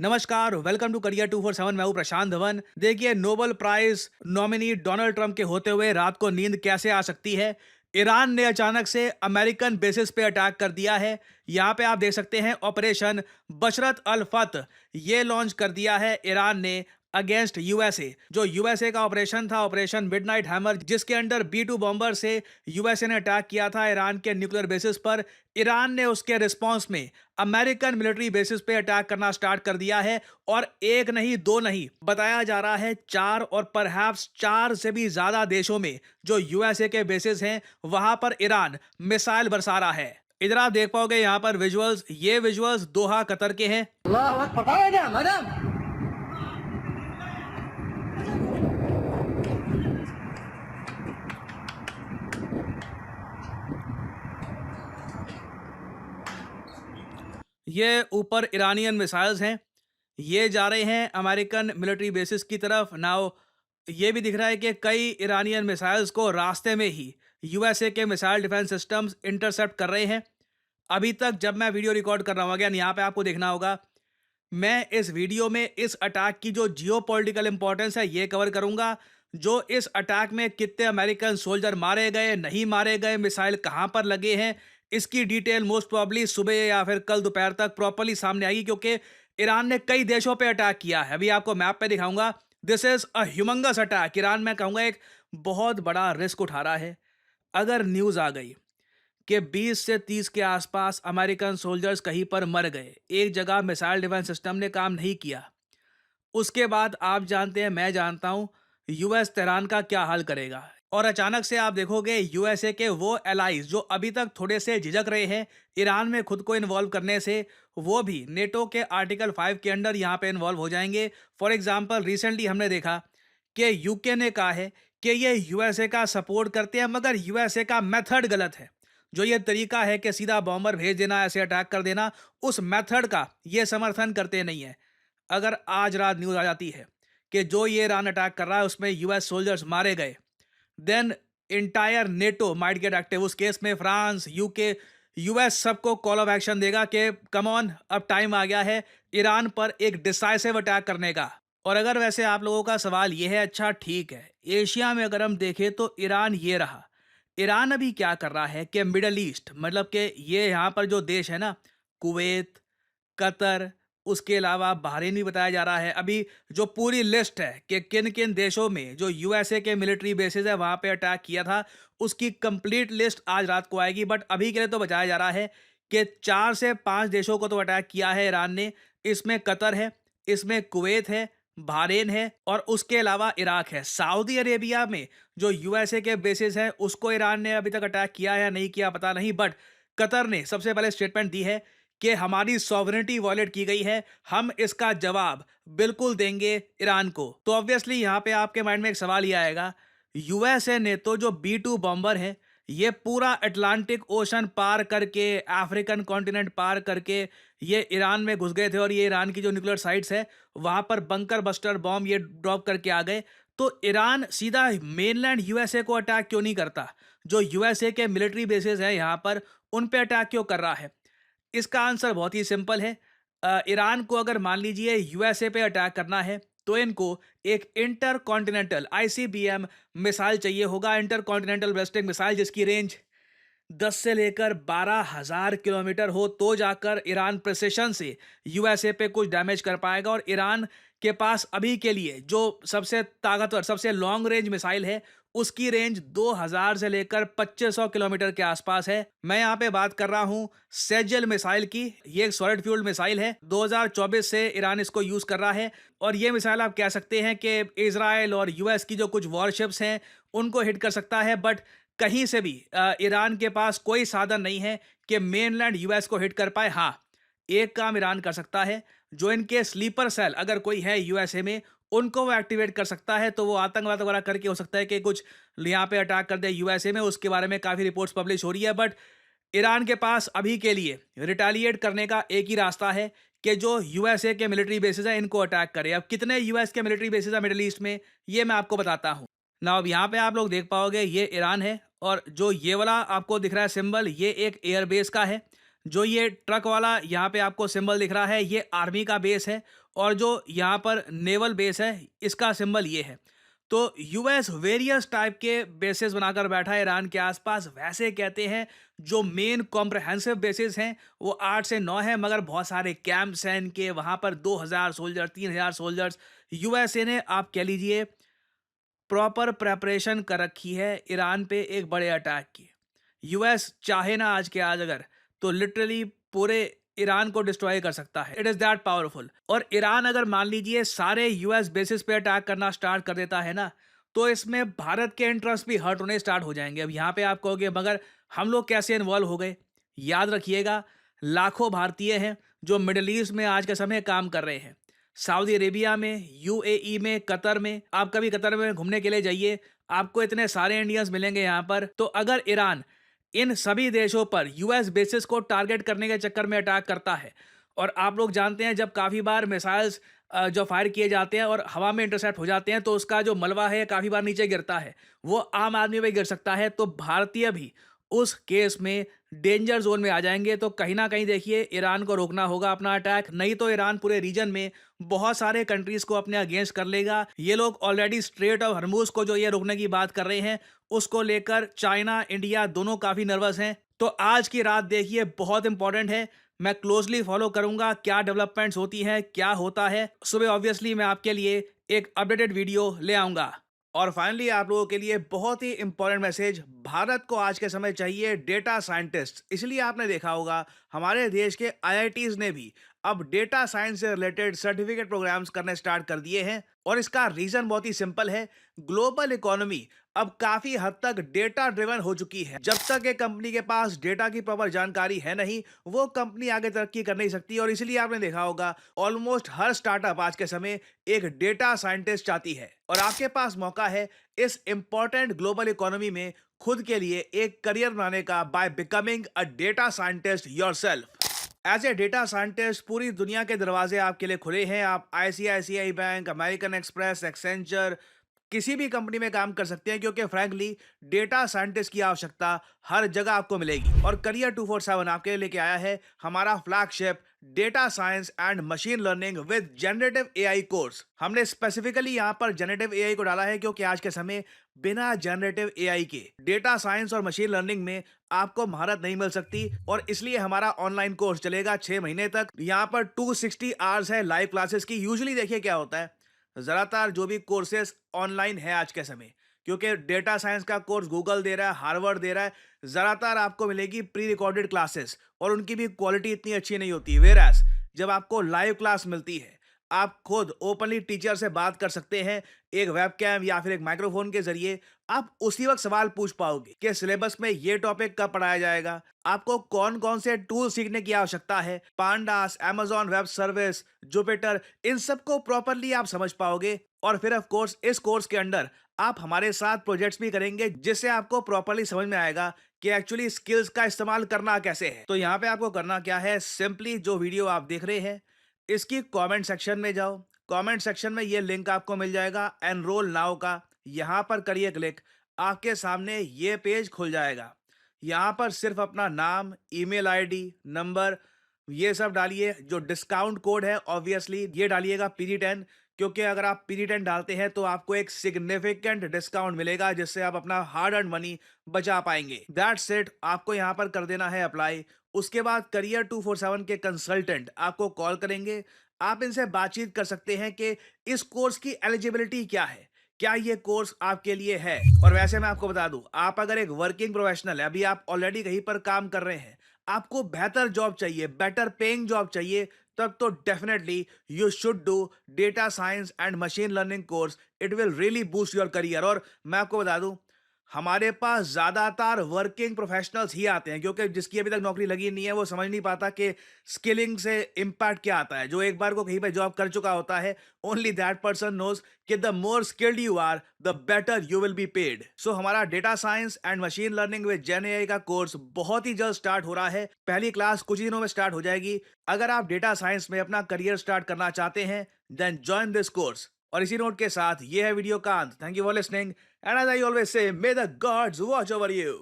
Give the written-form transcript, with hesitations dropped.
नमस्कार, welcome to career 247। मैं हूं प्रशांत धवन। देखिए, Nobel prize nominee Donald Trump के होते हुए रात को नींद कैसे आ सकती है। ईरान ने अचानक से अमेरिकन बेसिस पे अटैक कर दिया है। यहाँ पे आप देख सकते हैं ऑपरेशन बशरत अल फत ये लॉन्च कर दिया है ईरान ने अगेंस्ट यूएसए। जो यूएसए का ऑपरेशन था, ऑपरेशन मिडनाइट हैमर, जिसके अंडर B-2 बॉम्बर से यूएसए ने अटैक किया था ईरान के न्यूक्लियर बेसिस पर। ईरान ने उसके रिस्पांस में अमेरिकन मिलिट्री बेसिस पे अटैक करना स्टार्ट कर दिया है। और एक नहीं, दो नहीं, बताया जा रहा है चार और परहैप्स चार से भी ज्यादा देशों में जो यूएसए के बेसिस हैं वहां पर ईरान मिसाइल बरसा रहा है। इधर आप देख पाओगे यहाँ पर विजुअल्स, ये विजुअल्स दोहा कतर के हैं। ये ऊपर ईरानियन मिसाइल्स हैं, ये जा रहे हैं अमेरिकन मिलिट्री बेसिस की तरफ। नाउ ये भी दिख रहा है कि कई ईरानियन मिसाइल्स को रास्ते में ही यूएसए के मिसाइल डिफेंस सिस्टम्स इंटरसेप्ट कर रहे हैं। अभी तक जब मैं वीडियो रिकॉर्ड कर रहा हूँ, अगेन यहाँ पे आपको देखना होगा, मैं इस वीडियो में इस अटैक की जो जियोपॉलिटिकल इंपॉर्टेंस है ये कवर करूंगा। जो इस अटैक में कितने अमेरिकन सोल्जर मारे गए, नहीं मारे गए, मिसाइल कहां पर लगे हैं, इसकी डिटेल मोस्ट प्रॉब्ली सुबह या फिर कल दोपहर तक प्रॉपर्ली सामने आएगी, क्योंकि ईरान ने कई देशों पे अटैक किया है। अभी आपको मैप पे दिखाऊंगा। This is a humongous attack. Iran, मैं कहूंगा, एक बहुत बड़ा रिस्क उठा रहा है। अगर न्यूज आ गई कि 20 से 30 के आसपास अमेरिकन सोल्जर्स कहीं पर मर गए, एक जगह मिसाइल डिफेंस सिस्टम ने काम नहीं किया, उसके बाद आप जानते हैं, मैं जानता हूं, यूएस तेहरान का क्या हाल करेगा। और अचानक से आप देखोगे यूएसए के वो एलाइज जो अभी तक थोड़े से झिझक रहे हैं ईरान में खुद को इन्वॉल्व करने से, वो भी नेटो के आर्टिकल 5 के अंडर यहाँ पे इन्वॉल्व हो जाएंगे। फॉर एग्जाम्पल, रिसेंटली हमने देखा कि यूके ने कहा है कि ये यूएसए का सपोर्ट करते हैं, मगर यूएसए का मेथड गलत है। जो ये तरीका है कि सीधा बॉम्बर भेज देना, ऐसे अटैक कर देना, उस मेथड का ये समर्थन करते नहीं है। अगर आज रात न्यूज आ जाती है कि जो ये ईरान अटैक कर रहा है उसमें यूएस सोल्जर्स मारे गए, then entire NATO might get active. उस केस में फ्रांस, यूके, यूएस सबको कॉल ऑफ एक्शन देगा कि कम ऑन, अब टाइम आ गया है ईरान पर एक डिसाइसिव अटैक करने का। और अगर वैसे आप लोगों का सवाल ये है, अच्छा ठीक है, एशिया में अगर हम देखें तो ईरान ये रहा। ईरान अभी क्या कर रहा है कि मिडल ईस्ट, मतलब कि ये यहाँ पर जो देश है ना, कुवैत, कतर, उसके अलावा बहरीन भी बताया जा रहा है। अभी जो पूरी लिस्ट है कि किन किन देशों में जो यूएसए के मिलिट्री बेसिस है वहां पे अटैक किया था, उसकी कंप्लीट लिस्ट आज रात को आएगी। बट अभी के लिए तो बताया जा रहा है कि 4 से 5 देशों को तो अटैक किया है ईरान ने। इसमें कतर है, इसमें कुवैत है, बहरीन है, और उसके अलावा इराक है। सऊदी अरेबिया में जो यूएसए के बेसिस है उसको ईरान ने अभी तक अटैक किया है या नहीं किया पता नहीं, बट कतर ने सबसे पहले स्टेटमेंट दी है कि हमारी सॉवरेनिटी वॉयलेट की गई है, हम इसका जवाब बिल्कुल देंगे ईरान को। तो ऑब्वियसली यहाँ पे आपके माइंड में एक सवाल ये आएगा, यूएसए ने तो जो B-2 बॉम्बर है ये पूरा अटलांटिक ओशन पार करके, अफ्रीकन कॉन्टिनेंट पार करके ये ईरान में घुस गए थे, और ये ईरान की जो न्यूक्लियर साइट्स है वहां पर बंकर बस्टर बॉम्ब ये ड्रॉप करके आ गए। तो ईरान सीधा मेनलैंड यूएसए को अटैक क्यों नहीं करता? जो यूएसए के मिलिट्री बेसिस है यहाँ पर, उन पे अटैक क्यों कर रहा है? इसका आंसर बहुत ही सिंपल है। ईरान को अगर मान लीजिए यूएसए पे अटैक करना है तो इनको एक इंटर कॉन्टिनेंटल ICBM मिसाइल चाहिए होगा, इंटर कॉन्टिनेंटल बैलिस्टिक मिसाइल, जिसकी रेंज 10 से लेकर 12,000 किलोमीटर हो, तो जाकर ईरान प्रिसिशन से यूएसए पे कुछ डैमेज कर पाएगा। और ईरान के पास अभी के लिए जो सबसे ताकतवर, सबसे लॉन्ग रेंज मिसाइल है, उसकी रेंज 2000 से लेकर 2500 किलोमीटर के आसपास है। मैं यहाँ पे बात कर रहा हूँ सेजल मिसाइल की। ये एक सॉलिड फ्यूल मिसाइल है, 2024 से ईरान इसको यूज कर रहा है। और ये मिसाइल आप कह सकते हैं कि इजराइल और यूएस की जो कुछ वॉरशिप्स हैं उनको हिट कर सकता है। बट कहीं से भी ईरान के पास कोई साधन नहीं है कि मेनलैंड यूएस को हिट कर पाए। हाँ, एक काम ईरान कर सकता है, जो इनके स्लीपर सेल अगर कोई है यूएसए में, उनको वो एक्टिवेट कर सकता है। तो वो आतंकवाद वगैरह करके हो सकता है कि कुछ यहाँ पे अटैक कर दे यूएसए में। उसके बारे में काफ़ी रिपोर्ट्स पब्लिश हो रही है। बट ईरान के पास अभी के लिए रिटेलिएट करने का एक ही रास्ता है कि जो यूएसए के मिलिट्री बेसिस है इनको अटैक करे। अब कितने यूएस के मिलिट्री बेसिस है मिडिल ईस्ट में, ये मैं आपको बताता हूँ ना। अब यहाँ पे आप लोग देख पाओगे ये ईरान है, और जो ये वाला आपको दिख रहा है सिंबल, ये एक एयरबेस का है। जो ये ट्रक वाला यहाँ पे आपको सिंबल दिख रहा है, ये आर्मी का बेस है। और जो यहाँ पर नेवल बेस है इसका सिंबल ये है। तो यूएस वेरियस टाइप के बेसेस बनाकर बैठा है ईरान के आसपास। वैसे कहते हैं जो मेन कॉम्प्रहेंसिव बेसिस हैं वो 8 से 9 हैं, मगर बहुत सारे कैंप्स हैं इनके। वहाँ पर 2000 सोल्जर, 3000 सोल्जर्स। यूएसए ने आप कह लीजिए प्रॉपर प्रेपरेशन कर रखी है ईरान पे एक बड़े अटैक की। यूएस चाहे ना आज के आज अगर, तो लिटरली पूरे ईरान को डिस्ट्रॉय कर सकता है। It is that powerful. और ईरान अगर मान लीजिए सारे यूएस बेसिस पे अटैक करना स्टार्ट कर देता है ना, तो इसमें भारत के इंटरेस्ट भी हर्ट होने स्टार्ट हो जाएंगे। अब यहाँ पे आप कहोगे मगर हम लोग कैसे इन्वॉल्व हो गए? याद रखिएगा, लाखों भारतीय हैं जो मिडिल ईस्ट में आज के समय काम कर रहे हैं। सऊदी अरेबिया में, यूएई में, कतर में। आप कभी कतर में घूमने के लिए जाइए, आपको इतने सारे इंडियंस मिलेंगे यहाँ पर। तो अगर ईरान इन सभी देशों पर यूएस बेसिस को टारगेट करने के चक्कर में अटैक करता है, और आप लोग जानते हैं जब काफ़ी बार मिसाइल्स जो फायर किए जाते हैं और हवा में इंटरसेप्ट हो जाते हैं तो उसका जो मलबा है काफ़ी बार नीचे गिरता है, वो आम आदमी पे गिर सकता है। तो भारतीय भी उस केस में डेंजर जोन में आ जाएंगे। तो कहीं ना कहीं देखिए ईरान को रोकना होगा अपना अटैक, नहीं तो ईरान पूरे रीजन में बहुत सारे कंट्रीज को अपने अगेंस्ट कर लेगा। ये लोग ऑलरेडी स्ट्रेट ऑफ हर्मुज को जो ये रोकने की बात कर रहे हैं, उसको लेकर चाइना, इंडिया दोनों काफ़ी नर्वस हैं। तो आज की रात देखिए बहुत इंपॉर्टेंट है। मैं क्लोजली फॉलो करूंगा क्या डेवलपमेंट्स होती हैं, क्या होता है। सुबह ऑब्वियसली मैं आपके लिए एक अपडेटेड वीडियो ले आऊंगा। और फाइनली आप लोगों के लिए बहुत ही इंपॉर्टेंट मैसेज। भारत को आज के समय चाहिए डेटा साइंटिस्ट। इसलिए आपने देखा होगा हमारे देश के आईआईटीज ने भी अब डेटा साइंस से रिलेटेड सर्टिफिकेट प्रोग्राम्स करने स्टार्ट कर दिए हैं। और इसका रीजन बहुत ही सिंपल है। ग्लोबल इकोनॉमी अब काफी हद तक डेटा ड्रिवन हो चुकी है। जब तक एक कंपनी के पास डेटा की प्रॉपर जानकारी है नहीं, वो कंपनी आगे तरक्की कर नहीं सकती। और इसलिए आपने देखा होगा ऑलमोस्ट हर स्टार्टअप आज के समय एक डेटा साइंटिस्ट चाहती है। और आपके पास मौका है इस इंपॉर्टेंट ग्लोबल इकोनॉमी में खुद के लिए एक करियर बनाने का by becoming a data scientist yourself. As a data scientist पूरी दुनिया के दरवाजे आपके लिए खुले हैं। आप ICICI bank, American Express, Accenture, किसी भी कंपनी में काम कर सकते हैं, क्योंकि फ्रैंकली डेटा साइंटिस्ट की आवश्यकता हर जगह आपको मिलेगी। और करियर 247 आपके लिए लेके आया है हमारा flagship data science and machine learning with generative AI course. हमने स्पेसिफिकली यहाँ पर जनरेटिव एआई को डाला है क्योंकि आज के समय बिना जनरेटिव एआई के डेटा साइंस और मशीन लर्निंग में आपको महारत नहीं मिल सकती। और इसलिए हमारा ऑनलाइन कोर्स चलेगा 6 महीने तक। यहाँ पर 260 आवर्स है लाइव क्लासेस की। यूजुअली देखिए क्या होता है, ज़्यादातर जो भी कोर्सेज ऑनलाइन है आज के समय, क्योंकि डेटा साइंस का कोर्स गूगल दे रहा है, हार्वर्ड दे रहा है, ज़्यादातर आपको मिलेगी प्री रिकॉर्डेड क्लासेस और उनकी भी क्वालिटी इतनी अच्छी नहीं होती। वेयरएज़ जब आपको लाइव क्लास मिलती है, आप खुद ओपनली टीचर से बात कर सकते हैं एक वेबकैम या फिर एक माइक्रोफोन के जरिए। आप उसी वक्त सवाल पूछ पाओगे कि सिलेबस में ये टॉपिक कब पढ़ाया जाएगा, आपको कौन कौन से टूल सीखने की आवश्यकता है, pandas, Amazon web service, Jupyter, इन सबको प्रॉपरली आप समझ पाओगे। और फिर ऑफ कोर्स इस कोर्स के अंडर आप हमारे साथ प्रोजेक्ट्स भी करेंगे, जिससे आपको प्रॉपरली समझ में आएगा कि एक्चुअली स्किल्स का इस्तेमाल करना कैसे है। तो यहाँ पे आपको करना क्या है, सिंपली जो वीडियो आप देख रहे हैं इसकी कमेंट सेक्शन में जाओ। कमेंट सेक्शन में ये लिंक आपको मिल जाएगा एनरोल नाउ का, यहाँ पर करिए क्लिक। आपके सामने ये पेज खुल जाएगा। यहाँ पर सिर्फ अपना नाम, ईमेल आईडी, नंबर, ये सब डालिए। जो डिस्काउंट कोड है ऑब्वियसली ये डालिएगा PD10, क्योंकि अगर आप PD10 डालते हैं तो आपको एक सिग्निफिकेंट डिस्काउंट मिलेगा, जिससे आप अपना हार्ड अर्न मनी बचा पाएंगे। That's it. आपको यहाँ पर कर देना है अप्लाई। उसके बाद करियर 247 के कंसल्टेंट आपको कॉल करेंगे। आप इनसे बातचीत कर सकते हैं कि इस कोर्स की एलिजिबिलिटी क्या है, क्या ये कोर्स आपके लिए है। और वैसे मैं आपको बता दूं, आप अगर एक वर्किंग प्रोफेशनल है, अभी आप ऑलरेडी कहीं पर काम कर रहे हैं, आपको बेहतर जॉब चाहिए, बेटर पेइंग जॉब चाहिए, तब तो definitely you should do data science and machine learning course. It will really boost your career. और मैं आपको बता दूं, हमारे पास ज्यादातर वर्किंग प्रोफेशनल्स ही आते हैं, क्योंकि जिसकी अभी तक नौकरी लगी नहीं है वो समझ नहीं पाता कि स्किलिंग से इम्पैक्ट क्या आता है। जो एक बार को कहीं पे जॉब कर चुका होता है, ओनली दैट पर्सन नोज कि the more skilled you are the better you will be paid. So हमारा data science and machine learning with gen AI का कोर्स बहुत ही जल्द स्टार्ट हो रहा है। पहली क्लास कुछ ही दिनों में स्टार्ट हो जाएगी। अगर आप डेटा साइंस में अपना करियर स्टार्ट करना चाहते हैं, देन ज्वाइन दिस कोर्स। और इसी नोट के साथ ये है वीडियो का अंत। Thank you for listening and as I always say, may the gods watch over you.